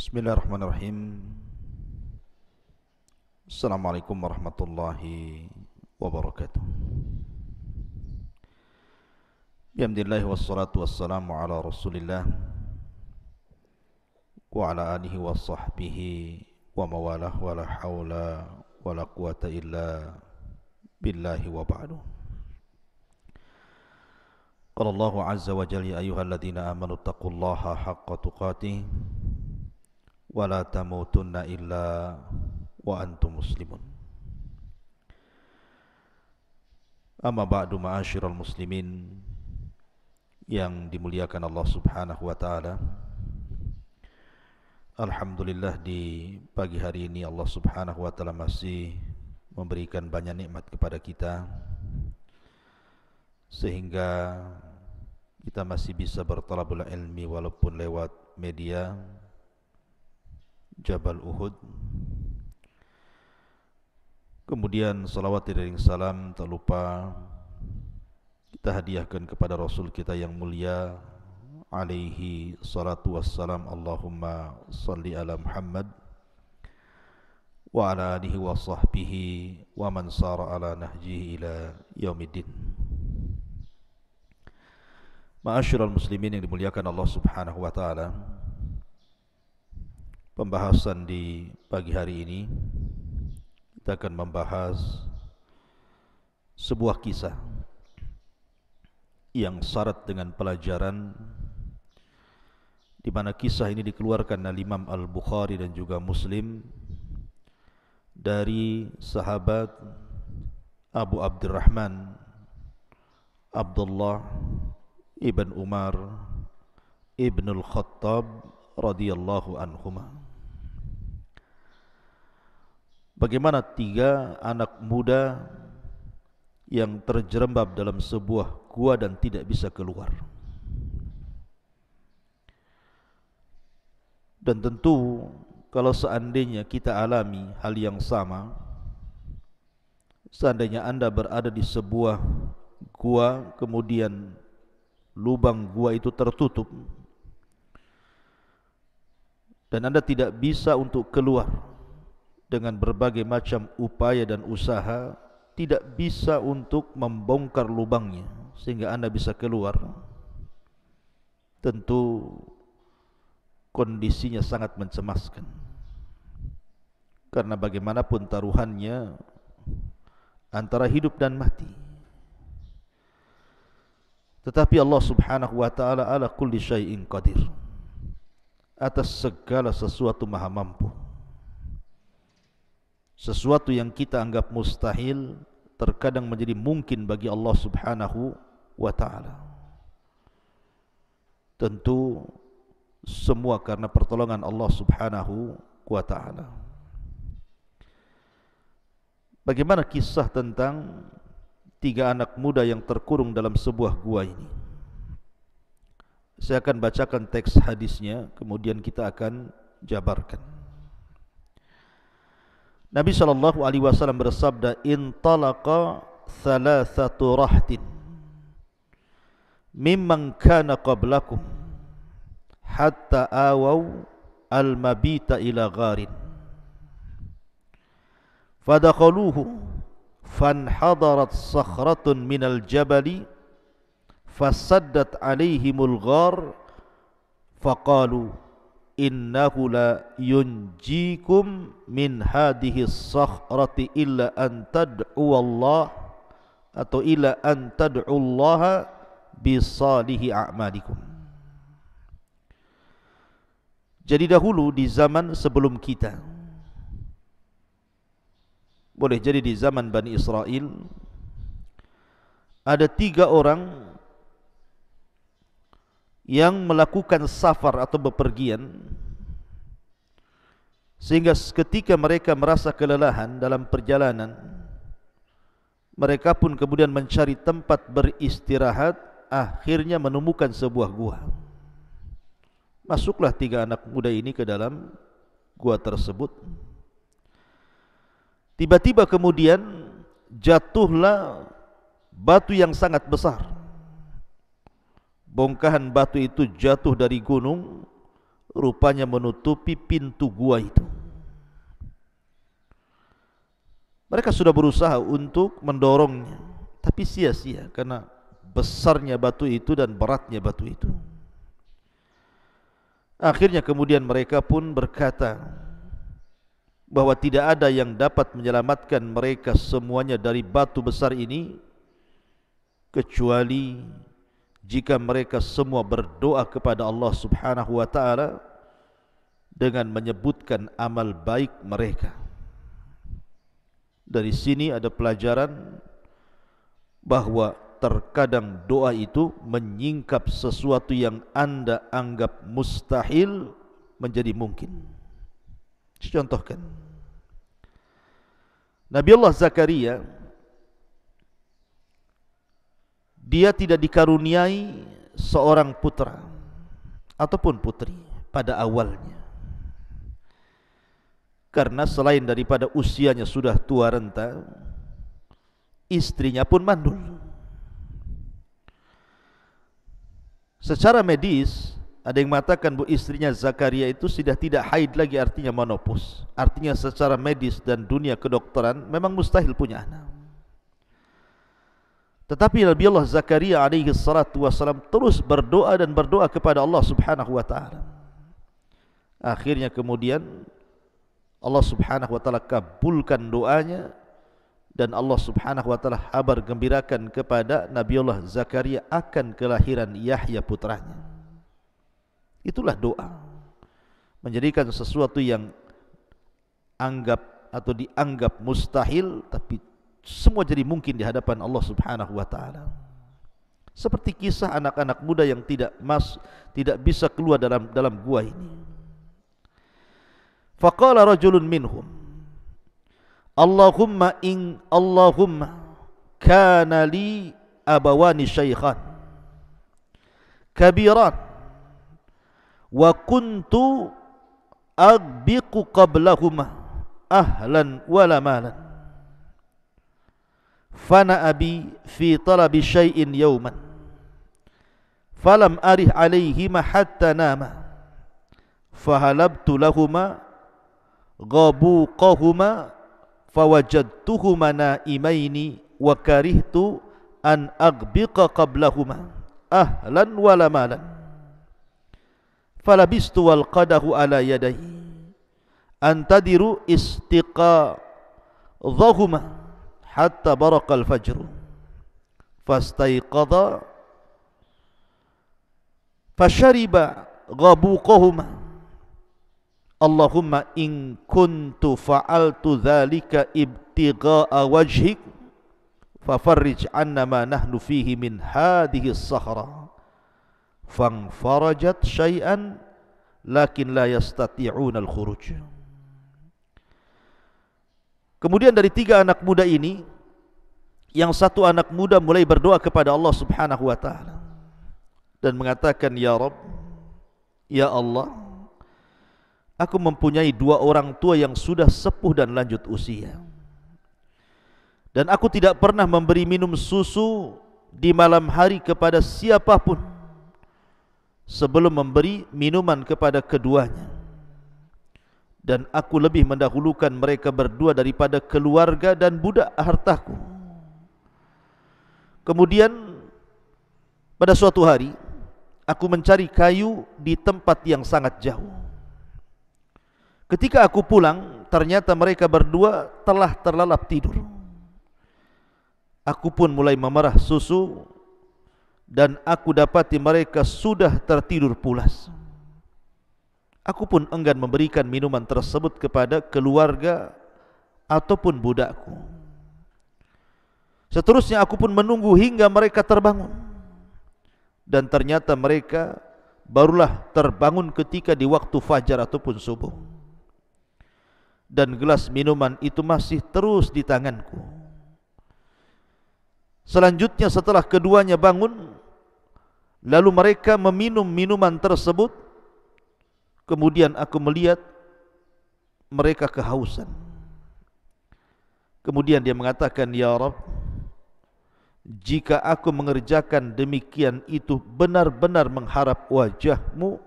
Bismillahirrahmanirrahim. Assalamualaikum warahmatullahi wabarakatuh. Bismillah wassalatu wassalamu ala rasulillah wa ala alihi wa sahbihi wa mawalah wa la hawla wa la quwata illa billahi wa ba'du. Qala Allahu azza wa jalla ya ayyuhalladzina amanu taqullaha haqqa tuqatih wa la tamutunna illa wa antum muslimun. Amma ba'du, ma'asyiral muslimin yang dimuliakan Allah Subhanahu wa taala. Alhamdulillah, di pagi hari ini Allah Subhanahu wa taala masih memberikan banyak nikmat kepada kita sehingga kita masih bisa bertalabul ilmi walaupun lewat media Jabal Uhud. Kemudian salawat dan salam tak lupa kita hadiahkan kepada Rasul kita yang mulia alaihi salatu wassalam. Allahumma salli ala Muhammad wa ala alihi wa sahbihi wa man sara ala nahjihi ila yaumiddin. Ma'asyiral muslimin yang dimuliakan Allah Subhanahu wa taala, pembahasan di pagi hari ini kita akan membahas sebuah kisah yang syarat dengan pelajaran, di mana kisah ini dikeluarkan oleh Imam Al-Bukhari dan juga Muslim dari sahabat Abu Abdurrahman Abdullah ibn Umar ibn Al-Khattab radhiyallahu anhuma. Bagaimana tiga anak muda yang terjerembab dalam sebuah gua dan tidak bisa keluar. Dan tentu kalau seandainya kita alami hal yang sama, seandainya Anda berada di sebuah gua, kemudian lubang gua itu tertutup dan Anda tidak bisa untuk keluar dengan berbagai macam upaya dan usaha, tidak bisa untuk membongkar lubangnya sehingga Anda bisa keluar, tentu kondisinya sangat mencemaskan. Karena bagaimanapun taruhannya antara hidup dan mati. Tetapi Allah Subhanahu wa taala ala kulli syai'in qadir, atas segala sesuatu maha mampu. Sesuatu yang kita anggap mustahil terkadang menjadi mungkin bagi Allah Subhanahu wa taala. Tentu semua karena pertolongan Allah Subhanahu wa taala. Bagaimana kisah tentang tiga anak muda yang terkurung dalam sebuah gua ini? Saya akan bacakan teks hadisnya, kemudian kita akan jabarkan. Nabi SAW bersabda, "Intalaqa thalathatu rahtin mimman kana qablakum hatta awaw al-mabita ila gharin fadakhaluhu fanhadarat sakhratun minal jabali fasaddat alaihimul ghar faqalu innahu la yunjikum min hadhihi sakhrati illa an tad'u Allah atau illa an tad'u Allah bi salihi a'malikum." Jadi dahulu di zaman sebelum kita, boleh jadi di zaman Bani Israel, ada tiga orang yang melakukan safar atau bepergian, sehingga ketika mereka merasa kelelahan dalam perjalanan, mereka pun kemudian mencari tempat beristirahat, akhirnya menemukan sebuah gua. Masuklah tiga anak muda ini ke dalam gua tersebut. Tiba-tiba kemudian jatuhlah batu yang sangat besar. Bongkahan batu itu jatuh dari gunung, rupanya menutupi pintu gua itu. Mereka sudah berusaha untuk mendorongnya, tapi sia-sia karena besarnya batu itu dan beratnya batu itu. Akhirnya kemudian mereka pun berkata bahwa tidak ada yang dapat menyelamatkan mereka semuanya dari batu besar ini kecuali jika mereka semua berdoa kepada Allah Subhanahu wa taala dengan menyebutkan amal baik mereka. Dari sini ada pelajaran bahwa terkadang doa itu menyingkap sesuatu yang Anda anggap mustahil menjadi mungkin. Contohkan, Nabi Allah Zakaria, dia tidak dikaruniai seorang putra ataupun putri pada awalnya, karena selain daripada usianya sudah tua renta, istrinya pun mandul. Secara medis, ada yang mengatakan bahwa istrinya Zakaria itu sudah tidak haid lagi, artinya menopause. Artinya secara medis dan dunia kedokteran memang mustahil punya anak. Tetapi Nabi Allah Zakaria alaihi salatu wassalam terus berdoa dan berdoa kepada Allah Subhanahu wa taala. Akhirnya kemudian Allah Subhanahu wa taala kabulkan doanya, dan Allah Subhanahu wa taala habar gembirakan kepada Nabi Allah Zakaria akan kelahiran Yahya putranya. Itulah doa, menjadikan sesuatu yang anggap atau dianggap mustahil tapi semua jadi mungkin di hadapan Allah Subhanahu wa taala. Seperti kisah anak-anak muda yang tidak bisa keluar dalam gua ini. Faqala rajulun minhum, Allahumma kana li abawani shaykhan kabiran wa kuntu agbiqu qablahuma ahlan wala malan fana abi fi talabi syai'in yawman falam arih alayhima hatta nama fahalabtu lahuma ghabuqahuma fawajadtuhuma naimaini wa karihtu an aghbiqa qablahuma ahlan wala malan falabistu wal qadahu ala yadayhi antadiru istiqadhahuma hatta baraqal fajr fastayqadha fashariba ghabuqahuma Allahumma in kuntu fa'altu dhalika ibtigha'a wajhik fafarrij anna ma nahnu fihi min hadhihi as-sahra fanfarajat syai'an lakin la yastati'una al-khuruj. Kemudian dari tiga anak muda ini, yang satu anak muda mulai berdoa kepada Allah Subhanahu wa taala dan mengatakan, ya Rabb, ya Allah, aku mempunyai dua orang tua yang sudah sepuh dan lanjut usia, dan aku tidak pernah memberi minum susu di malam hari kepada siapapun sebelum memberi minuman kepada keduanya, dan aku lebih mendahulukan mereka berdua daripada keluarga dan budak hartaku. Kemudian pada suatu hari aku mencari kayu di tempat yang sangat jauh. Ketika aku pulang, ternyata mereka berdua telah terlelap tidur. Aku pun mulai memerah susu, dan aku dapati mereka sudah tertidur pulas. Aku pun enggan memberikan minuman tersebut kepada keluarga ataupun budakku. Seterusnya aku pun menunggu hingga mereka terbangun, dan ternyata mereka barulah terbangun ketika di waktu fajar ataupun subuh, dan gelas minuman itu masih terus di tanganku. Selanjutnya setelah keduanya bangun, lalu mereka meminum minuman tersebut, kemudian aku melihat mereka kehausan. Kemudian dia mengatakan, ya Rabb, jika aku mengerjakan demikian itu benar-benar mengharap wajahmu,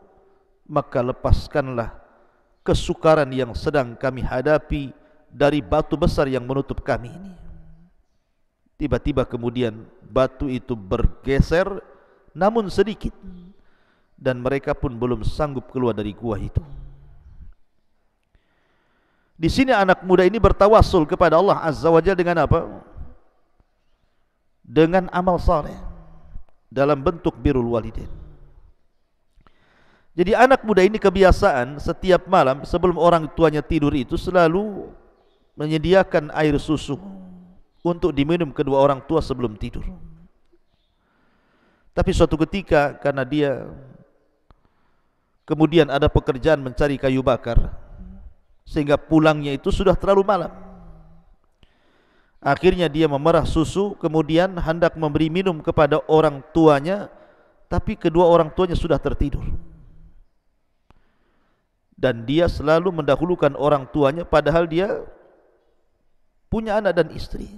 maka lepaskanlah kesukaran yang sedang kami hadapi dari batu besar yang menutup kami ini. Tiba-tiba kemudian batu itu bergeser, namun sedikit, dan mereka pun belum sanggup keluar dari gua itu. Di sini anak muda ini bertawassul kepada Allah Azza wa Jalla dengan apa? Dengan amal saleh dalam bentuk birrul walidain. Jadi anak muda ini kebiasaan setiap malam sebelum orang tuanya tidur itu selalu menyediakan air susu untuk diminum kedua orang tua sebelum tidur. Tapi suatu ketika karena dia kemudian ada pekerjaan mencari kayu bakar, sehingga pulangnya itu sudah terlalu malam. Akhirnya dia memerah susu, kemudian hendak memberi minum kepada orang tuanya, tapi kedua orang tuanya sudah tertidur. Dan dia selalu mendahulukan orang tuanya padahal dia punya anak dan istri.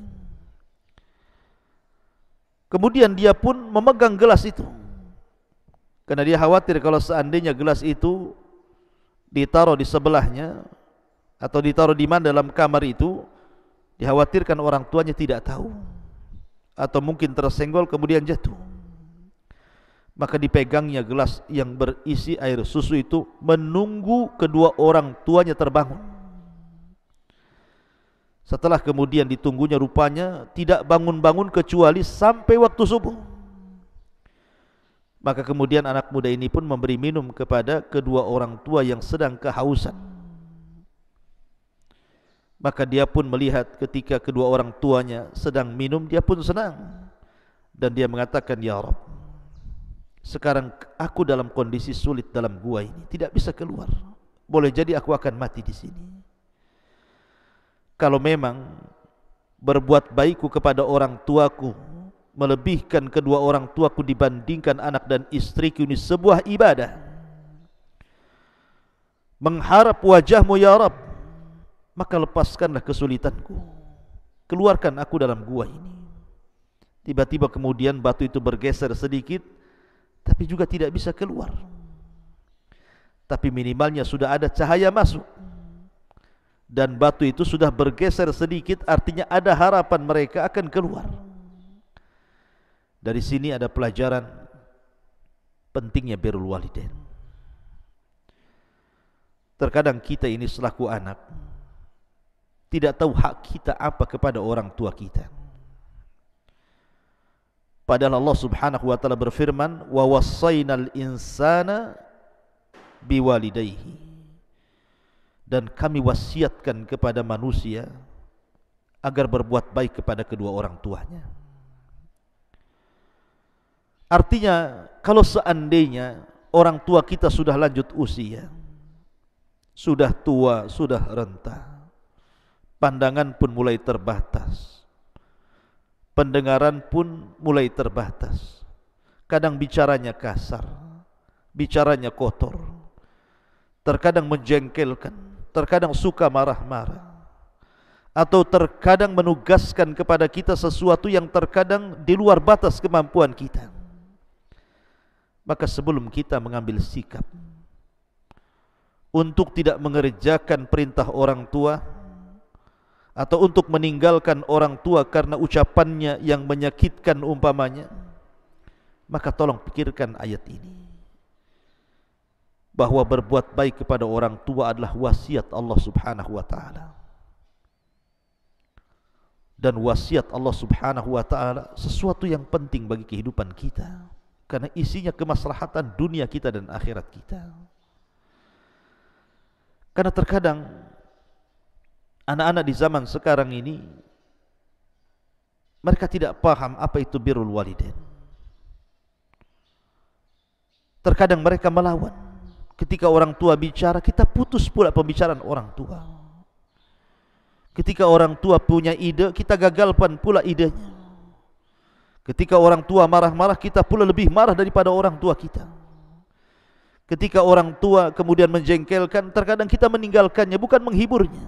Kemudian dia pun memegang gelas itu, karena dia khawatir kalau seandainya gelas itu ditaruh di sebelahnya atau ditaruh di mana dalam kamar itu, dikhawatirkan orang tuanya tidak tahu atau mungkin tersenggol kemudian jatuh. Maka dipegangnya gelas yang berisi air susu itu menunggu kedua orang tuanya terbangun. Setelah kemudian ditunggunya, rupanya tidak bangun-bangun kecuali sampai waktu subuh. Maka kemudian anak muda ini pun memberi minum kepada kedua orang tua yang sedang kehausan. Maka dia pun melihat ketika kedua orang tuanya sedang minum, dia pun senang. Dan dia mengatakan, "Ya Rabb, sekarang aku dalam kondisi sulit dalam gua ini, tidak bisa keluar. Boleh jadi aku akan mati di sini. Kalau memang berbuat baikku kepada orang tuaku melebihkan kedua orang tuaku dibandingkan anak dan istriku ini sebuah ibadah, mengharap wajahmu ya Rabb, maka lepaskanlah kesulitanku, keluarkan aku dalam gua ini." Tiba-tiba kemudian batu itu bergeser sedikit, tapi juga tidak bisa keluar. Tapi minimalnya sudah ada cahaya masuk, dan batu itu sudah bergeser sedikit, artinya ada harapan mereka akan keluar. Dari sini ada pelajaran pentingnya birrul walidain. Terkadang kita ini selaku anak tidak tahu hak kita apa kepada orang tua kita. Padahal Allah Subhanahu wa taala berfirman, "Wa wassaynal insana biwalidayhi." Dan kami wasiatkan kepada manusia agar berbuat baik kepada kedua orang tuanya. Artinya, kalau seandainya orang tua kita sudah lanjut usia, sudah tua, sudah renta, pandangan pun mulai terbatas, pendengaran pun mulai terbatas, kadang bicaranya kasar, bicaranya kotor, terkadang menjengkelkan, terkadang suka marah-marah, atau terkadang menugaskan kepada kita sesuatu yang terkadang di luar batas kemampuan kita. Maka sebelum kita mengambil sikap untuk tidak mengerjakan perintah orang tua, atau untuk meninggalkan orang tua karena ucapannya yang menyakitkan umpamanya, maka tolong pikirkan ayat ini, bahwa berbuat baik kepada orang tua adalah wasiat Allah Subhanahu wa taala. Dan wasiat Allah Subhanahu wa taala sesuatu yang penting bagi kehidupan kita, karena isinya kemaslahatan dunia kita dan akhirat kita. Karena terkadang anak-anak di zaman sekarang ini mereka tidak paham apa itu birrul walidain. Terkadang mereka melawan. Ketika orang tua bicara, kita putus pula pembicaraan orang tua. Ketika orang tua punya ide, kita gagalkan pula idenya. Ketika orang tua marah-marah, kita pula lebih marah daripada orang tua kita. Ketika orang tua kemudian menjengkelkan, terkadang kita meninggalkannya, bukan menghiburnya.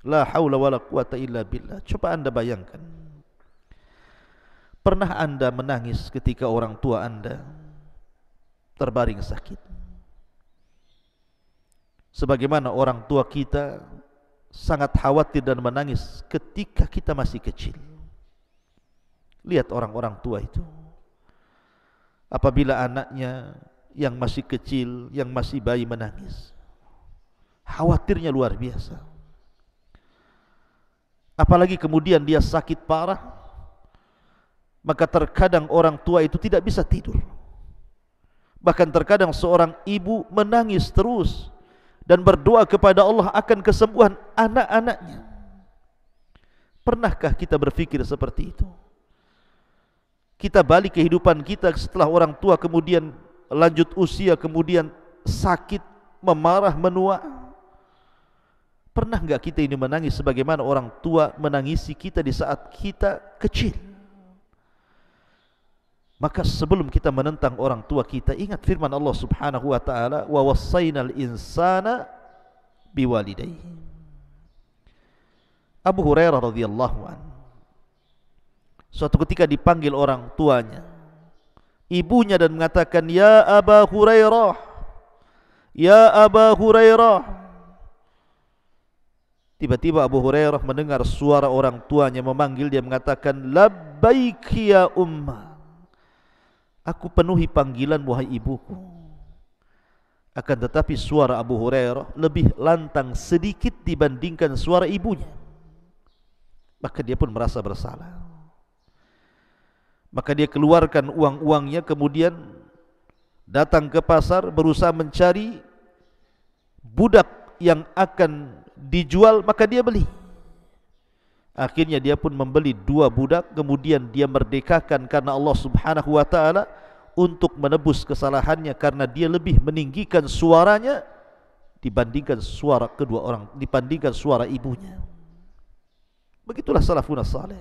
La haula wala quwata illa billah. Coba anda bayangkan, pernah anda menangis ketika orang tua anda terbaring sakit? sebagaimana orang tua kita sangat khawatir dan menangis ketika kita masih kecil. Lihat orang-orang tua itu, apabila anaknya yang masih kecil, yang masih bayi menangis, khawatirnya luar biasa. Apalagi kemudian dia sakit parah, maka terkadang orang tua itu tidak bisa tidur. Bahkan terkadang seorang ibu menangis terus dan berdoa kepada Allah akan kesembuhan anak-anaknya. Pernahkah kita berpikir seperti itu? Kita balik kehidupan kita setelah orang tua kemudian lanjut usia, kemudian sakit, memarah, menua. Pernah enggak kita ini menangis sebagaimana orang tua menangisi kita di saat kita kecil? Maka sebelum kita menentang orang tua kita, ingat firman Allah Subhanahu wa taala, wa wassaynal insana biwalidayhi. Abu Hurairah radhiyallahu anhu suatu ketika dipanggil orang tuanya, ibunya, dan mengatakan, "Ya Aba Hurairah, ya Aba Hurairah." Tiba-tiba Abu Hurairah mendengar suara orang tuanya memanggil dia, mengatakan, "Labbaik ya ummah." Aku penuhi panggilan wahai ibuku. Akan tetapi suara Abu Hurairah lebih lantang sedikit dibandingkan suara ibunya. Maka dia pun merasa bersalah. Maka dia keluarkan uang-uangnya, kemudian datang ke pasar berusaha mencari budak yang akan dijual, maka dia beli. Akhirnya dia pun membeli 2 budak, kemudian dia merdekakan karena Allah Subhanahu wa taala untuk menebus kesalahannya, karena dia lebih meninggikan suaranya dibandingkan suara kedua orang, dibandingkan suara ibunya. Begitulah salafun salih.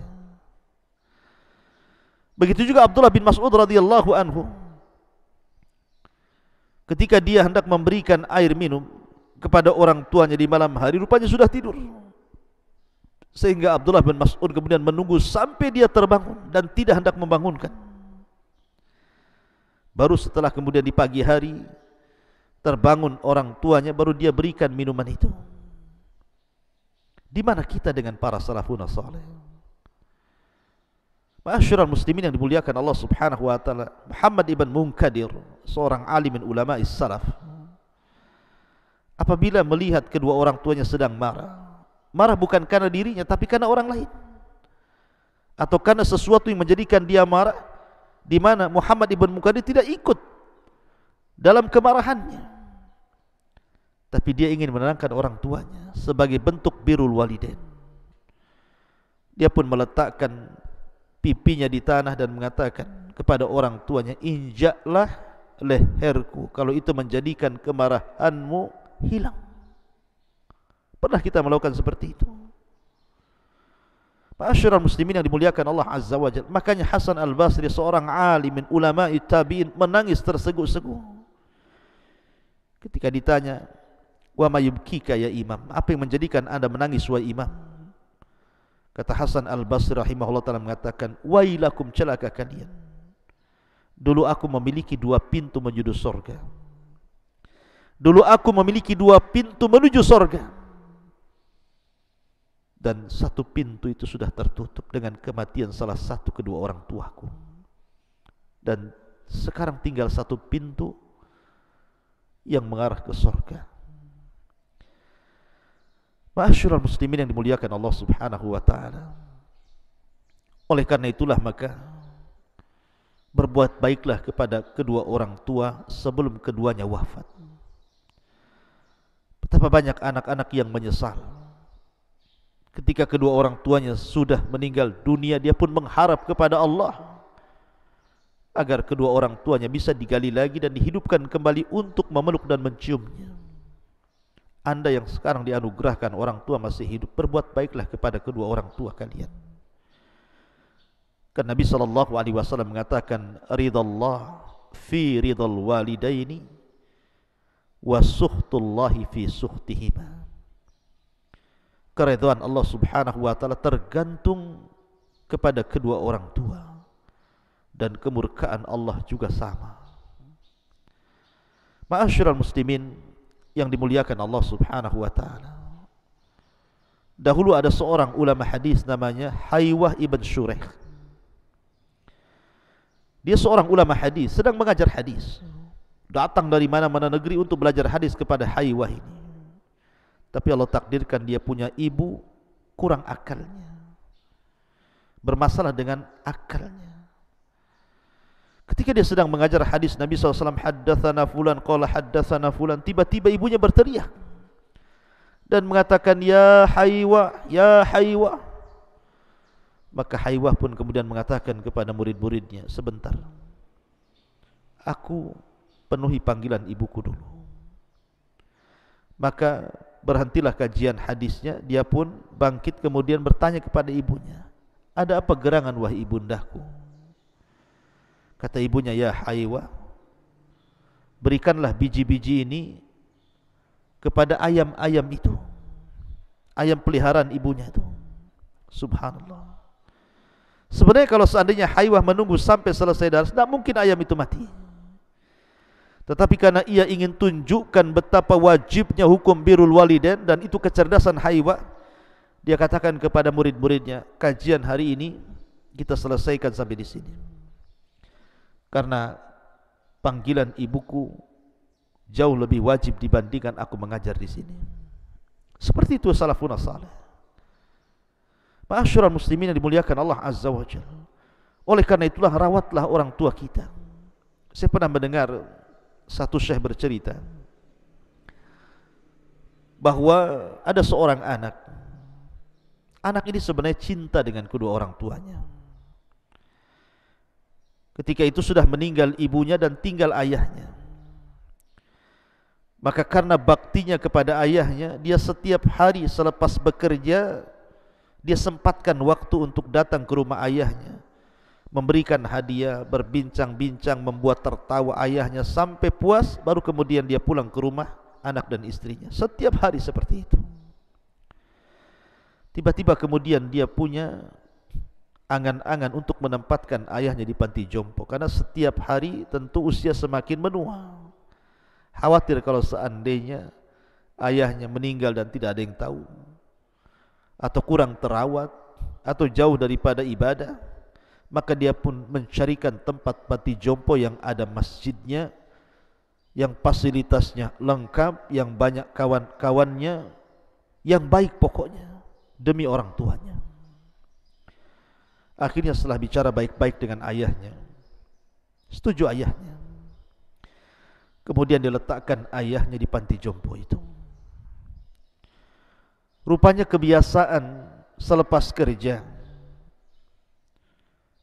Begitu juga Abdullah bin Mas'ud radhiyallahu anhu, ketika dia hendak memberikan air minum kepada orang tuanya di malam hari, rupanya sudah tidur. Sehingga Abdullah bin Mas'ud kemudian menunggu sampai dia terbangun dan tidak hendak membangunkan. Baru setelah kemudian di pagi hari terbangun orang tuanya, baru dia berikan minuman itu. Di mana kita dengan para salafun salih? Ma'asyiral muslimin yang dimuliakan Allah Subhanahu wa taala, Muhammad ibn Munkadir, seorang alim ulama salaf, apabila melihat kedua orang tuanya sedang marah, marah bukan karena dirinya tapi karena orang lain, atau karena sesuatu yang menjadikan dia marah, di mana Muhammad ibn Munkadir tidak ikut dalam kemarahannya, tapi dia ingin menenangkan orang tuanya sebagai bentuk birrul walidain. Dia pun meletakkan pipinya di tanah dan mengatakan kepada orang tuanya, "Injaklah leherku kalau itu menjadikan kemarahanmu hilang." Pernah kita melakukan seperti itu? Ma'asyiral muslimin yang dimuliakan Allah Azza wa Jalla. Makanya Hasan Al-Basri, seorang alim min ulama tabi'in, menangis tersegu-segu ketika ditanya, "Wa ma yubkika ya imam?" Apa yang menjadikan Anda menangis wahai imam? Kata Hasan Al-Basri rahimahullah ta'ala mengatakan, "Wailakum, celaka kalian. Dulu aku memiliki 2 pintu menuju surga. Dulu aku memiliki 2 pintu menuju surga. Dan 1 pintu itu sudah tertutup dengan kematian salah satu kedua orang tuaku. Dan sekarang tinggal 1 pintu yang mengarah ke surga." Ma'asyiral muslimin yang dimuliakan Allah Subhanahu wa taala. Oleh karena itulah maka berbuat baiklah kepada kedua orang tua sebelum keduanya wafat. Betapa banyak anak-anak yang menyesal ketika kedua orang tuanya sudah meninggal dunia. Dia pun mengharap kepada Allah agar kedua orang tuanya bisa digali lagi dan dihidupkan kembali untuk memeluk dan menciumnya. Anda yang sekarang dianugerahkan orang tua masih hidup, berbuat baiklah kepada kedua orang tua kalian. Kan Nabi SAW mengatakan, "Ridallah fi ridal walidaini wa suhtullahi fi suhtihima." Keridhaan Allah Subhanahu wa taala tergantung kepada kedua orang tua, dan kemurkaan Allah juga sama. Ma'asyiral muslimin, yang dimuliakan Allah Subhanahu wa taala. Dahulu ada seorang ulama hadis namanya Haywah ibn Shuraih. Dia seorang ulama hadis, sedang mengajar hadis. Datang dari mana-mana negeri untuk belajar hadis kepada Haywah ini. Tapi Allah takdirkan dia punya ibu kurang akalnya, bermasalah dengan akalnya. Ketika dia sedang mengajar hadis Nabi SAW, haddatsana fulan qala haddatsana fulan, tiba-tiba ibunya berteriak dan mengatakan, ya Haywah, ya Haywah. Maka Haywah pun kemudian mengatakan kepada murid-muridnya, sebentar, aku penuhi panggilan ibuku dulu. Maka berhentilah kajian hadisnya, dia pun bangkit kemudian bertanya kepada ibunya, ada apa gerangan wahai ibundaku? Kata ibunya, ya Haywah, berikanlah biji-biji ini kepada ayam-ayam itu, ayam peliharaan ibunya itu. Subhanallah. Sebenarnya kalau seandainya Haywah menunggu sampai selesai darah, tidak mungkin ayam itu mati. Tetapi karena ia ingin tunjukkan betapa wajibnya hukum birrul walidain, dan itu kecerdasan Haywah, dia katakan kepada murid-muridnya, kajian hari ini kita selesaikan sampai di sini. Karena panggilan ibuku jauh lebih wajib dibandingkan aku mengajar di sini. Seperti itu salafun salih. Ma'asyiral muslimin yang dimuliakan Allah Azza wa Jalla. Oleh karena itulah rawatlah orang tua kita. Saya pernah mendengar satu syekh bercerita bahwa ada seorang anak. Anak ini sebenarnya cinta dengan kedua orang tuanya. Ketika itu sudah meninggal ibunya dan tinggal ayahnya. Maka karena baktinya kepada ayahnya, dia setiap hari selepas bekerja, dia sempatkan waktu untuk datang ke rumah ayahnya, memberikan hadiah, berbincang-bincang, membuat tertawa ayahnya sampai puas, baru kemudian dia pulang ke rumah anak dan istrinya. Setiap hari seperti itu. Tiba-tiba kemudian dia punya angan-angan untuk menempatkan ayahnya di panti jompo, karena setiap hari tentu usia semakin menua. Khawatir kalau seandainya ayahnya meninggal dan tidak ada yang tahu, atau kurang terawat, atau jauh daripada ibadah, maka dia pun mencarikan tempat panti jompo yang ada masjidnya, yang fasilitasnya lengkap, yang banyak kawan-kawannya, yang baik pokoknya, demi orang tuanya. Akhirnya setelah bicara baik-baik dengan ayahnya, setuju ayahnya. Kemudian diletakkan ayahnya di panti jompo itu. Rupanya kebiasaan selepas kerja,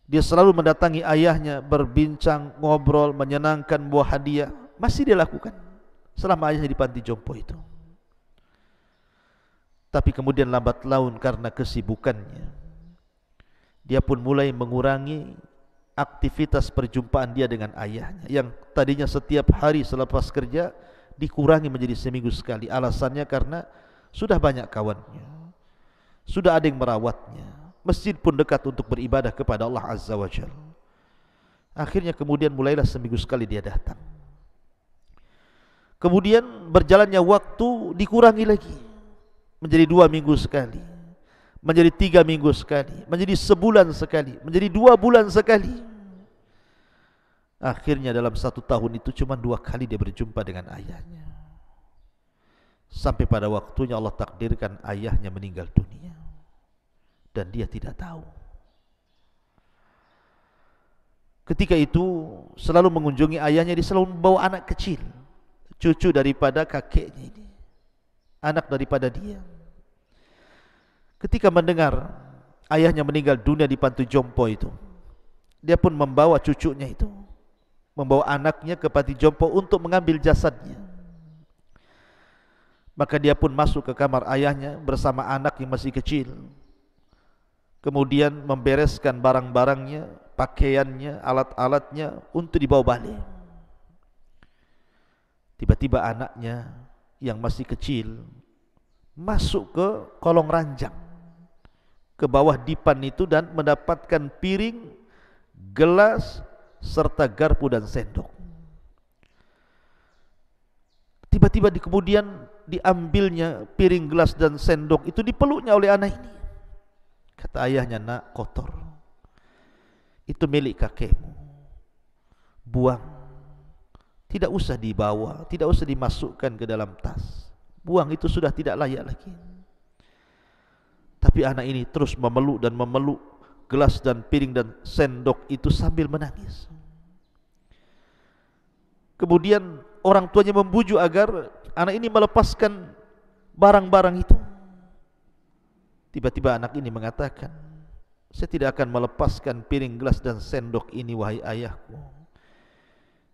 dia selalu mendatangi ayahnya, berbincang, ngobrol, menyenangkan, buah hadiah. Masih dia lakukan selama ayahnya di panti jompo itu. Tapi kemudian lambat laun karena kesibukannya, dia pun mulai mengurangi aktivitas perjumpaan dia dengan ayahnya, yang tadinya setiap hari selepas kerja dikurangi menjadi seminggu sekali. Alasannya karena sudah banyak kawannya, sudah ada yang merawatnya, masjid pun dekat untuk beribadah kepada Allah Azza wa Jalla. Akhirnya kemudian mulailah seminggu sekali dia datang. Kemudian berjalannya waktu dikurangi lagi menjadi 2 minggu sekali, menjadi 3 minggu sekali, menjadi sebulan sekali, menjadi 2 bulan sekali. Akhirnya dalam 1 tahun itu cuma 2 kali dia berjumpa dengan ayahnya. Sampai pada waktunya Allah takdirkan ayahnya meninggal dunia, dan dia tidak tahu. Ketika itu selalu mengunjungi ayahnya, dia selalu membawa anak kecil, cucu daripada kakeknya ini, anak daripada dia. Ketika mendengar ayahnya meninggal dunia di panti jompo itu, dia pun membawa cucunya itu, membawa anaknya ke panti jompo untuk mengambil jasadnya. Maka dia pun masuk ke kamar ayahnya bersama anak yang masih kecil. Kemudian membereskan barang-barangnya, pakaiannya, alat-alatnya untuk dibawa balik. Tiba-tiba anaknya yang masih kecil masuk ke kolong ranjang, ke bawah dipan itu, dan mendapatkan piring, gelas, serta garpu dan sendok. Tiba-tiba kemudian diambilnya piring, gelas dan sendok itu, dipeluknya oleh anak ini. Kata ayahnya, nak, kotor, itu milik kakekmu, buang, tidak usah dibawa, tidak usah dimasukkan ke dalam tas, buang, itu sudah tidak layak lagi. Tapi anak ini terus memeluk dan memeluk gelas dan piring dan sendok itu sambil menangis. Kemudian orang tuanya membujuk agar anak ini melepaskan barang-barang itu. Tiba-tiba anak ini mengatakan, saya tidak akan melepaskan piring, gelas dan sendok ini, wahai ayahku.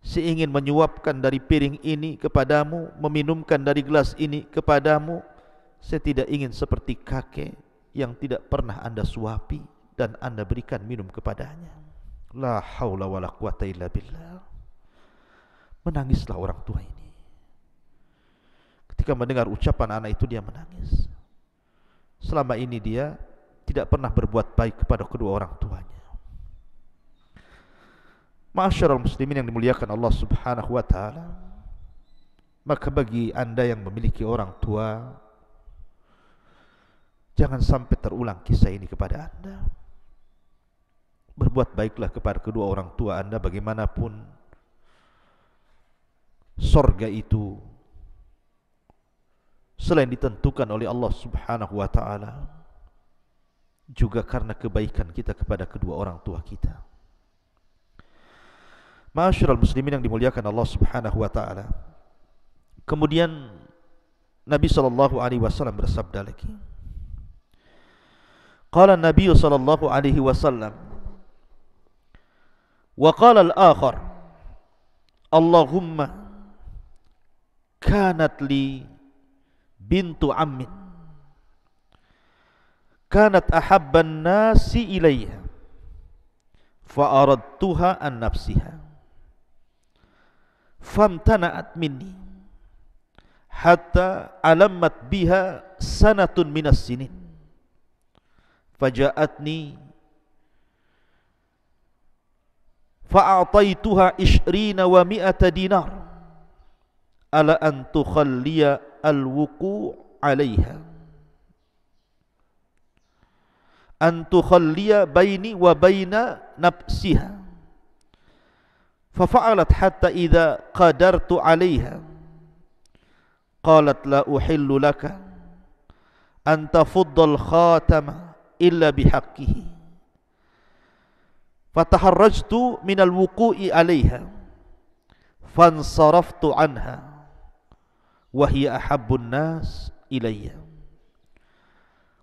Saya ingin menyuapkan dari piring ini kepadamu, meminumkan dari gelas ini kepadamu. Saya tidak ingin seperti kakek yang tidak pernah Anda suapi dan Anda berikan minum kepadanya. La haula wala quwata illa billah. Menangislah orang tua ini. Ketika mendengar ucapan anak itu, dia menangis. Selama ini dia tidak pernah berbuat baik kepada kedua orang tuanya. Ma'asyiral muslimin yang dimuliakan Allah Subhanahu wa taala, maka bagi Anda yang memiliki orang tua, jangan sampai terulang kisah ini kepada Anda. Berbuat baiklah kepada kedua orang tua Anda, bagaimanapun surga itu selain ditentukan oleh Allah Subhanahu wa taala, juga karena kebaikan kita kepada kedua orang tua kita. Ma'asyiral muslimin yang dimuliakan Allah Subhanahu wa taala. Kemudian Nabi sallallahu alaihi wasallam bersabda lagi. Qala Nabi sallallahu alaihi wasallam, wa qala al-akhar, Allahumma kanat li bintu ammin kanat ahabban nasi ilayha fa aradtuha an nafsiha famtana'at minni hatta alammat biha sanatun minas sinin faja'atni fa'ataituha 20 wa 100 dinar ala an tukhalliya al-wuqu' 'alayha, an tukhalliya baini wa baina nafsiha. Fa fa'alat hatta idza qadartu 'alayha qalat la uhillu laka an tafudda al-khatama illa bihaqqihi. Fataharrajtu min al-wuqu'i 'alayha fansaraftu 'anha wa hiya ahabbun nas ilayya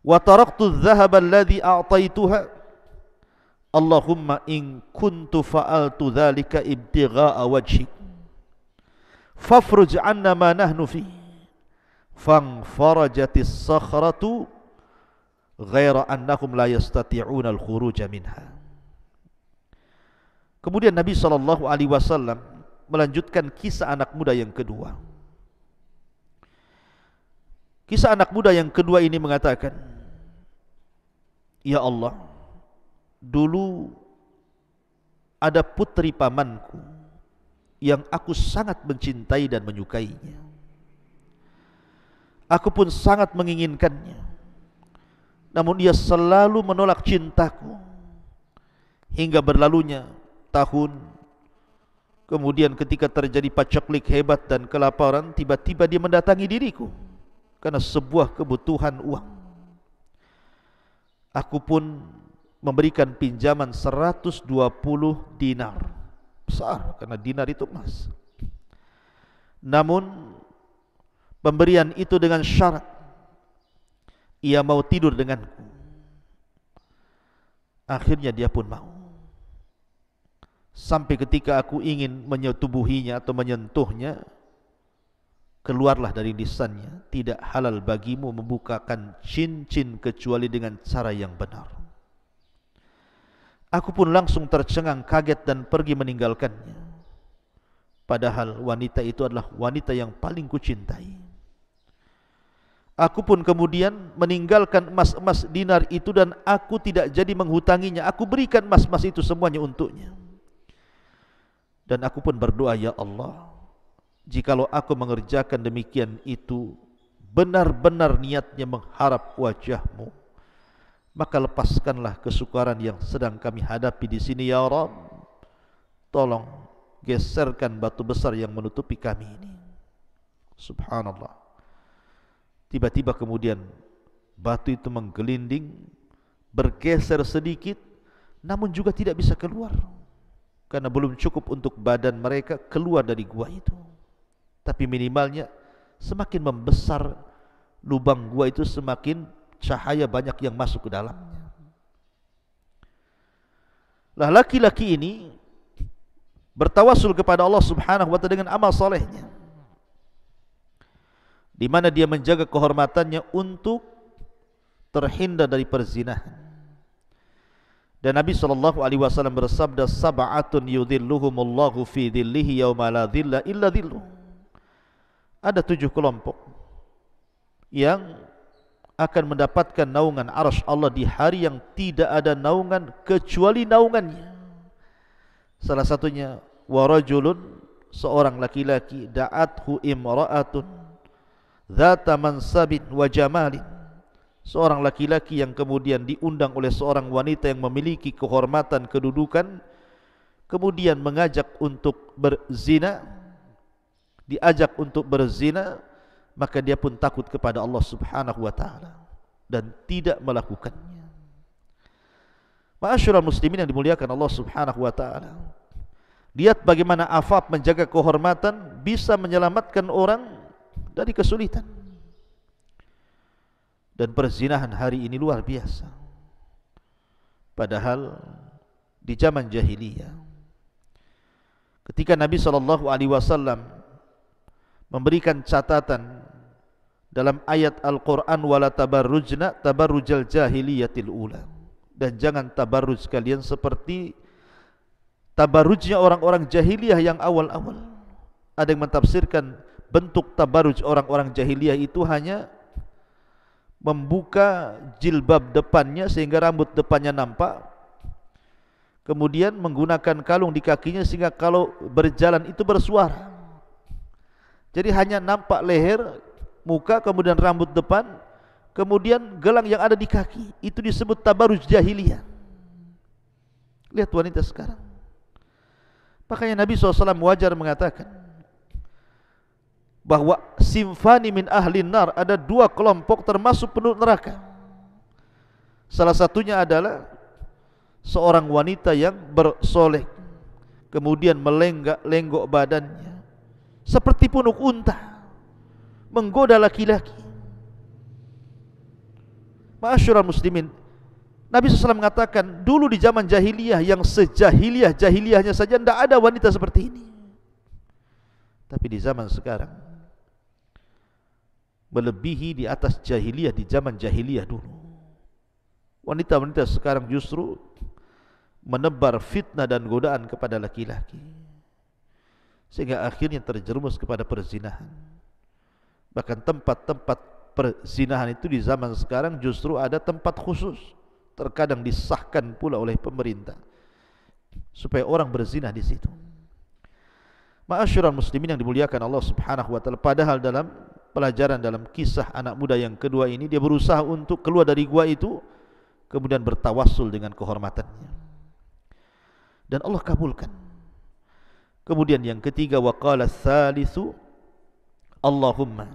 wa taraktu adh-dhahaba alladhi a'taytuha Allahumma in kuntu fa'altu dhalika ibtigha'a wajhik fafruj 'anna ma nahnu fi fanfarajatis sakhratu ghaira annahum la yastati'una al-khuruja minha. Kemudian Nabi sallallahu alaihi wasallam melanjutkan kisah anak muda yang kedua. Kisah anak muda yang kedua ini mengatakan, ya Allah, dulu ada putri pamanku yang aku sangat mencintai dan menyukainya. Aku pun sangat menginginkannya, namun dia selalu menolak cintaku. Hingga berlalunya tahun, kemudian ketika terjadi paceklik hebat dan kelaparan, tiba-tiba dia mendatangi diriku karena sebuah kebutuhan uang. Aku pun memberikan pinjaman 120 dinar. Besar, karena dinar itu emas. Namun pemberian itu dengan syarat ia mau tidur denganku. Akhirnya dia pun mau. Sampai ketika aku ingin menyetubuhinya atau menyentuhnya, keluarlah dari lisannya, tidak halal bagimu membukakan cincin kecuali dengan cara yang benar. Aku pun langsung tercengang, kaget dan pergi meninggalkannya. Padahal wanita itu adalah wanita yang paling kucintai. Aku pun kemudian meninggalkan emas-emas dinar itu dan aku tidak jadi menghutanginya. Aku berikan emas-emas itu semuanya untuknya. Dan aku pun berdoa, ya Allah, jikalau aku mengerjakan demikian itu benar-benar niatnya mengharap wajahmu, maka lepaskanlah kesukaran yang sedang kami hadapi di sini ya Rabb. Tolong geserkan batu besar yang menutupi kami ini. Subhanallah. Tiba-tiba kemudian batu itu menggelinding, bergeser sedikit, namun juga tidak bisa keluar, karena belum cukup untuk badan mereka keluar dari gua itu. Tapi minimalnya semakin membesar lubang gua itu, semakin cahaya banyak yang masuk ke dalamnya. Lah laki-laki ini bertawasul kepada Allah Subhanahu wa taala dengan amal solehnya, di mana dia menjaga kehormatannya untuk terhindar dari perzinahan. Dan Nabi SAW bersabda, sab'atun yudhilluhumullahu fi dhillihi yawma la dhilla illa dhilluh. Ada 7 kelompok yang akan mendapatkan naungan arsy Allah di hari yang tidak ada naungan kecuali naungannya. Salah satunya warajulun, seorang laki-laki, da'athu imra'atun dzata mansabin wa jamalin, seorang laki-laki yang kemudian diundang oleh seorang wanita yang memiliki kehormatan, kedudukan, kemudian mengajak untuk berzina, diajak untuk berzina, maka dia pun takut kepada Allah Subhanahu wa taala dan tidak melakukannya. Ma'asyiral muslimin yang dimuliakan Allah Subhanahu wa taala, lihat bagaimana afaf menjaga kehormatan bisa menyelamatkan orang dari kesulitan. Dan perzinahan hari ini luar biasa. Padahal di zaman jahiliyah, ketika Nabi SAW memberikan catatan dalam ayat Al-Quran, wala tabarrujna tabarrujal jahiliyatil ula, dan jangan tabarruj kalian seperti tabarrujnya orang-orang jahiliyah yang awal-awal. Ada yang mentafsirkan bentuk tabarruj orang-orang jahiliyah itu hanya membuka jilbab depannya sehingga rambut depannya nampak, kemudian menggunakan kalung di kakinya sehingga kalau berjalan itu bersuara. Jadi hanya nampak leher, muka, kemudian rambut depan, kemudian gelang yang ada di kaki. Itu disebut tabarruj jahiliyah. Lihat wanita sekarang. Makanya Nabi SAW wajar mengatakan bahwa simfani min ahlin nar, ada 2 kelompok termasuk penduduk neraka. Salah satunya adalah seorang wanita yang bersolek, kemudian melenggak-lenggok badannya seperti punuk unta, menggoda laki-laki. Ma'asyiral muslimin, Nabi SAW mengatakan dulu di zaman jahiliyah yang sejahiliyah-jahiliyahnya saja tidak ada wanita seperti ini. Tapi di zaman sekarang melebihi di atas jahiliyah di zaman jahiliyah dulu. Wanita-wanita sekarang justru menebar fitnah dan godaan kepada laki-laki, sehingga akhirnya terjerumus kepada perzinahan. Bahkan tempat-tempat perzinahan itu di zaman sekarang justru ada tempat khusus, terkadang disahkan pula oleh pemerintah supaya orang berzina di situ. Ma'asyiral muslimin yang dimuliakan Allah Subhanahu wa taala, padahal dalam pelajaran dalam kisah anak muda yang kedua ini, dia berusaha untuk keluar dari gua itu, kemudian bertawassul dengan kehormatannya, dan Allah kabulkan. Kemudian yang ketiga, waqala tsalitsu Allahumma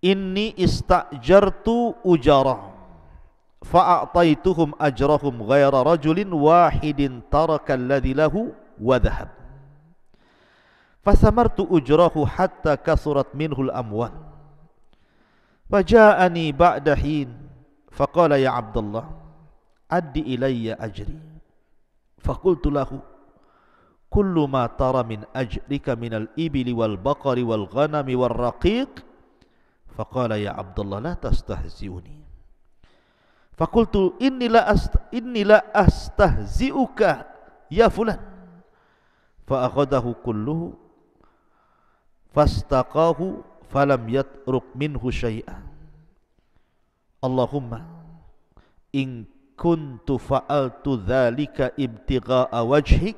inni istajartu ujara fa'ataituhum ajrahum ghaira rajulin wahidin taraka alladhi lahu wa dhahab fasamartu ujrahu hatta kasurat minhul amwal faja'ani ba'da hin faqala ya Abdullah addi ilayya ajri faqultu lahu kullu ma tara min ajrika minal ibili wal baqari wal ghanami wal raqiq faqala ya Abdullah la tastahzi'uni faqultu inni la astahzi'uka ya fulan fa akhadahu kulluhu fastaqahu falam yatruk minhu syai'an. Allahumma in kuntu fa'altu dzalika ibtigha'a wajhik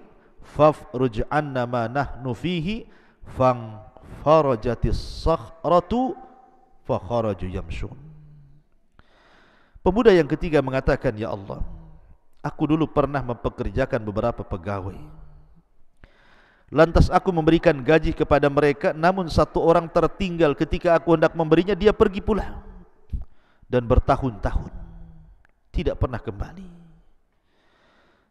fafruj 'anna ma nahnu fihi fang farajatis sakhratu fa kharaju yamshun. Pemuda yang ketiga mengatakan, ya Allah, aku dulu pernah mempekerjakan beberapa pegawai. Lantas aku memberikan gaji kepada mereka, namun satu orang tertinggal ketika aku hendak memberinya, dia pergi pula dan bertahun-tahun tidak pernah kembali.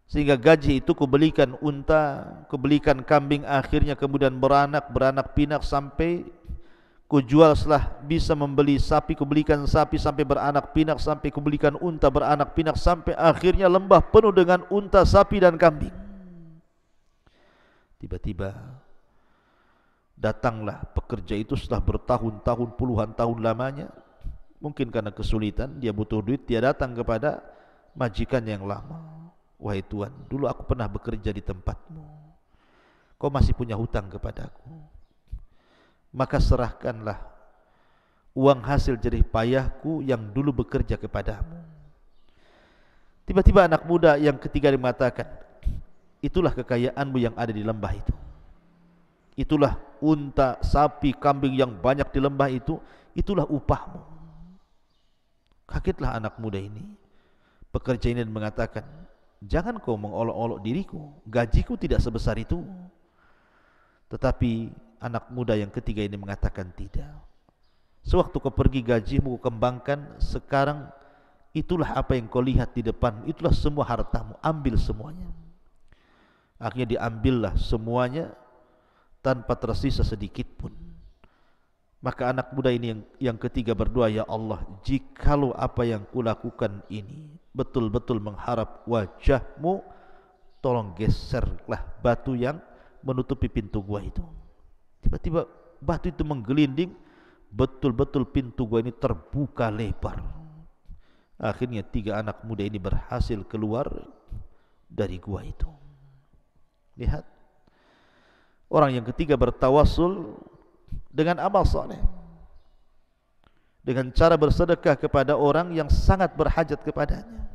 Sehingga gaji itu kubelikan unta, kubelikan kambing, akhirnya kemudian beranak pinak sampai kujual. Setelah bisa membeli sapi, kubelikan sapi sampai beranak pinak, sampai kubelikan unta beranak pinak, sampai akhirnya lembah penuh dengan unta, sapi dan kambing. Tiba-tiba datanglah pekerja itu setelah bertahun-tahun, puluhan tahun lamanya. Mungkin karena kesulitan, dia butuh duit, dia datang kepada majikan yang lama. Wahai Tuan, dulu aku pernah bekerja di tempatmu, kau masih punya hutang kepadaku, maka serahkanlah uang hasil jerih payahku yang dulu bekerja kepadamu. Tiba-tiba anak muda yang ketiga mengatakan, itulah kekayaanmu yang ada di lembah itu. Itulah unta, sapi, kambing yang banyak di lembah itu. Itulah upahmu. Kagetlah anak muda ini. Pekerja ini mengatakan, jangan kau mengolok-olok diriku, gajiku tidak sebesar itu. Tetapi anak muda yang ketiga ini mengatakan, tidak. Sewaktu kau pergi gajimu kau kembangkan, sekarang itulah apa yang kau lihat di depan, itulah semua hartamu, ambil semuanya. Akhirnya diambillah semuanya tanpa tersisa sedikit pun. Maka anak muda ini yang ketiga berdoa, ya Allah, jikalau apa yang kulakukan ini betul-betul mengharap wajahmu, tolong geserlah batu yang menutupi pintu gua itu. Tiba-tiba batu itu menggelinding, betul-betul pintu gua ini terbuka lebar. Akhirnya 3 anak muda ini berhasil keluar dari gua itu. Lihat, orang yang ketiga bertawassul dengan amal soleh, dengan cara bersedekah kepada orang yang sangat berhajat kepadanya.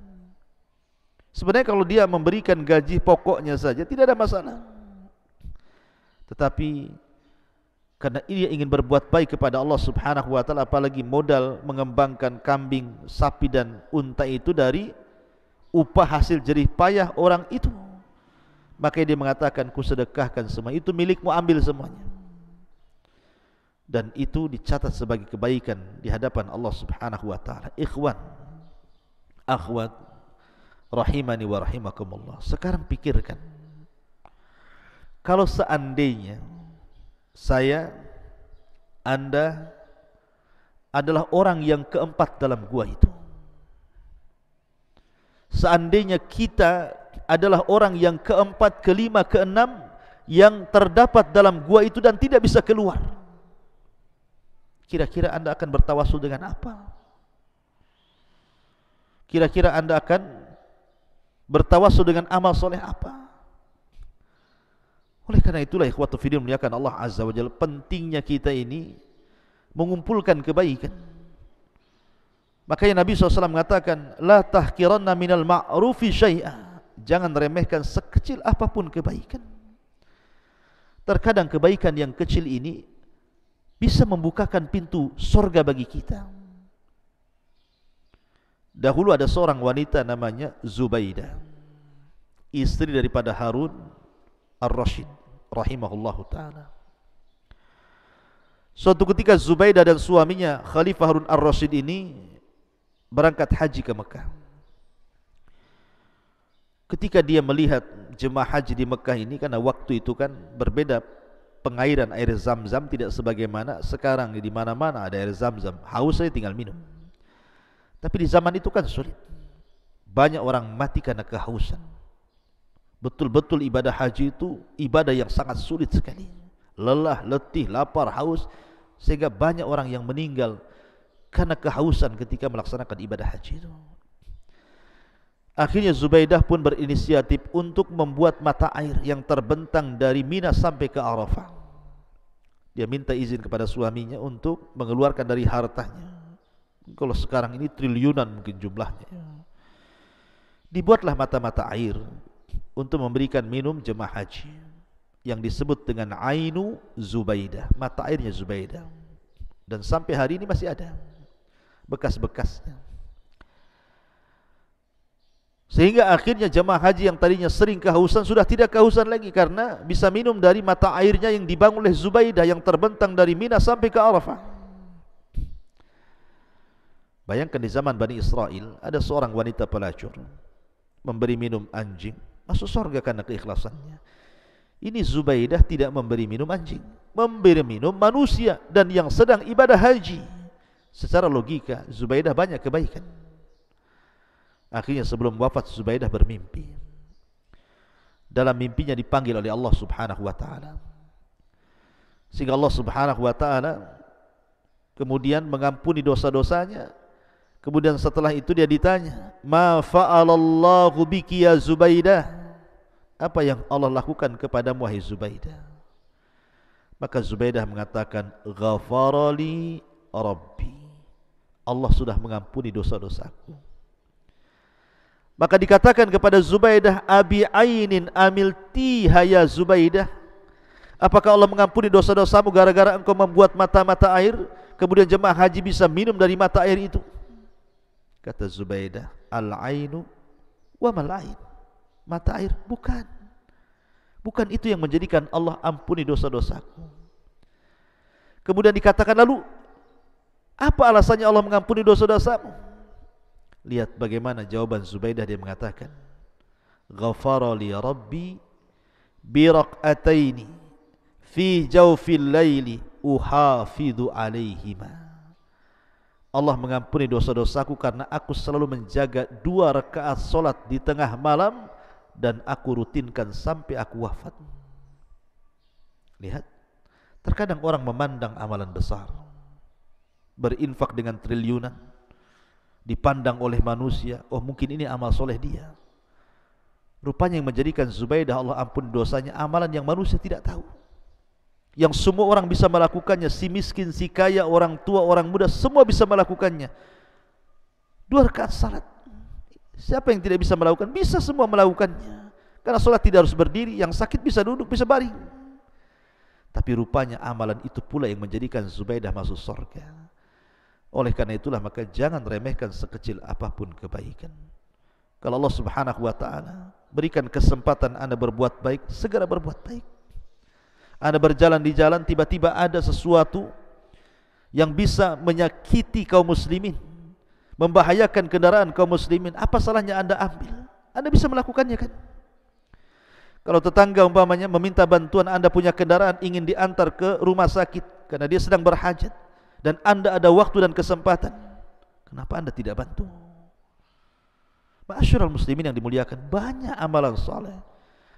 Sebenarnya kalau dia memberikan gaji pokoknya saja tidak ada masalah, tetapi karena dia ingin berbuat baik kepada Allah Subhanahu wa taala, apalagi modal mengembangkan kambing, sapi dan unta itu dari upah hasil jerih payah orang itu, maka dia mengatakan, ku sedekahkan semua itu, milikmu, ambil semuanya. Dan itu dicatat sebagai kebaikan di hadapan Allah Subhanahu wa taala. Ikhwan, akhwat, rahimani wa rahimakumullah. Sekarang pikirkan, kalau seandainya saya, Anda adalah orang yang keempat dalam gua itu. Seandainya kita adalah orang yang keempat, kelima, keenam yang terdapat dalam gua itu dan tidak bisa keluar, kira-kira Anda akan bertawassul dengan apa? Kira-kira Anda akan bertawassul dengan amal soleh apa? Oleh karena itulah ikhwatu fiddin muliakan Allah Azza wa Jalla, pentingnya kita ini mengumpulkan kebaikan. Makanya Nabi SAW mengatakan, la tahkiranna minal ma'rufi syai'a, jangan remehkan sekecil apapun kebaikan. Terkadang kebaikan yang kecil ini bisa membukakan pintu surga bagi kita. Dahulu ada seorang wanita namanya Zubaidah, istri daripada Harun Ar-Rasyid rahimahullahu ta'ala. Suatu ketika Zubaidah dan suaminya Khalifah Harun Ar-Rasyid ini berangkat haji ke Mekah. Ketika dia melihat jemaah haji di Mekah ini, karena waktu itu kan berbeda, pengairan air Zam-Zam tidak sebagaimana sekarang, di mana-mana ada air Zam-Zam, haus saja tinggal minum. Tapi di zaman itu kan sulit, banyak orang mati karena kehausan. Betul-betul ibadah haji itu ibadah yang sangat sulit sekali, lelah, letih, lapar, haus, sehingga banyak orang yang meninggal karena kehausan ketika melaksanakan ibadah haji itu. Akhirnya Zubaidah pun berinisiatif untuk membuat mata air yang terbentang dari Mina sampai ke Arafah. Dia minta izin kepada suaminya untuk mengeluarkan dari hartanya. Kalau sekarang ini triliunan mungkin jumlahnya. Dibuatlah mata-mata air untuk memberikan minum jemaah haji. yang disebut dengan Ainu Zubaidah, mata airnya Zubaidah. Dan sampai hari ini masih ada bekas-bekasnya. Sehingga akhirnya jemaah haji yang tadinya sering kehausan sudah tidak kehausan lagi karena bisa minum dari mata airnya yang dibangun oleh Zubaidah yang terbentang dari Mina sampai ke Arafah. Bayangkan di zaman Bani Israel ada seorang wanita pelacur memberi minum anjing, masuk surga karena keikhlasannya. Ini Zubaidah tidak memberi minum anjing, memberi minum manusia dan yang sedang ibadah haji. Secara logika Zubaidah banyak kebaikan. Akhirnya sebelum wafat Zubaidah bermimpi. Dalam mimpinya dipanggil oleh Allah Subhanahu wa taala. Sehingga Allah Subhanahu wa taala kemudian mengampuni dosa-dosanya. Kemudian setelah itu dia ditanya, "Ma fa'alallahu biki ya Zubaidah?" Apa yang Allah lakukan kepadamu wahai Zubaidah? Maka Zubaidah mengatakan, "Ghafarali Rabbi." Allah sudah mengampuni dosa-dosaku. Maka dikatakan kepada Zubaidah, "Abi ainin amiltiha ya Zubaidah?" Apakah Allah mengampuni dosa-dosamu gara-gara engkau membuat mata-mata air, kemudian jemaah haji bisa minum dari mata air itu? Kata Zubaidah, "Al-ainu wa mal-ain." Mata air bukan. Bukan itu yang menjadikan Allah ampuni dosa-dosaku. Kemudian dikatakan, lalu apa alasannya Allah mengampuni dosa-dosamu? Lihat bagaimana jawaban Zubaidah, dia mengatakan, "Ghafara li Rabbi bi raq'ataini fi jawfil laili uhafidhu alaihima." Allah mengampuni dosa-dosaku karena aku selalu menjaga 2 rakaat solat di tengah malam dan aku rutinkan sampai aku wafat. Lihat, terkadang orang memandang amalan besar, berinfak dengan triliunan, dipandang oleh manusia, oh mungkin ini amal soleh dia. Rupanya yang menjadikan Zubaidah Allah ampun dosanya amalan yang manusia tidak tahu, yang semua orang bisa melakukannya, si miskin, si kaya, orang tua, orang muda, semua bisa melakukannya. 2 rakaat salat, siapa yang tidak bisa melakukan? Bisa semua melakukannya, karena salat tidak harus berdiri, yang sakit bisa duduk, bisa baring. Tapi rupanya amalan itu pula yang menjadikan Zubaidah masuk surga. Oleh karena itulah maka jangan remehkan sekecil apapun kebaikan. Kalau Allah Subhanahu wa taala berikan kesempatan Anda berbuat baik, segera berbuat baik. Anda berjalan di jalan, tiba-tiba ada sesuatu yang bisa menyakiti kaum muslimin, membahayakan kendaraan kaum muslimin, apa salahnya Anda ambil? Anda bisa melakukannya kan? Kalau tetangga umpamanya meminta bantuan, Anda punya kendaraan ingin diantar ke rumah sakit karena dia sedang berhajat, dan Anda ada waktu dan kesempatan, kenapa Anda tidak bantu? Ma'asyiral muslimin yang dimuliakan, banyak amalan saleh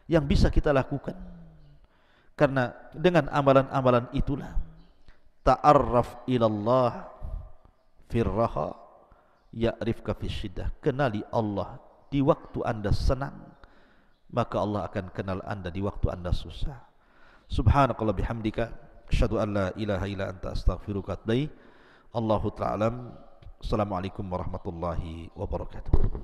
yang bisa kita lakukan. Karena dengan amalan-amalan itulah ta'arraf ilallah firraha ya'rifka fisyiddah. Kenali Allah di waktu Anda senang, maka Allah akan kenal Anda di waktu Anda susah. Subhanakallah bihamdika, asyhadu an la ilaha illa anta astaghfiruka wa atubu ilaik. Allahu ta'ala. Assalamualaikum warahmatullahi wabarakatuh.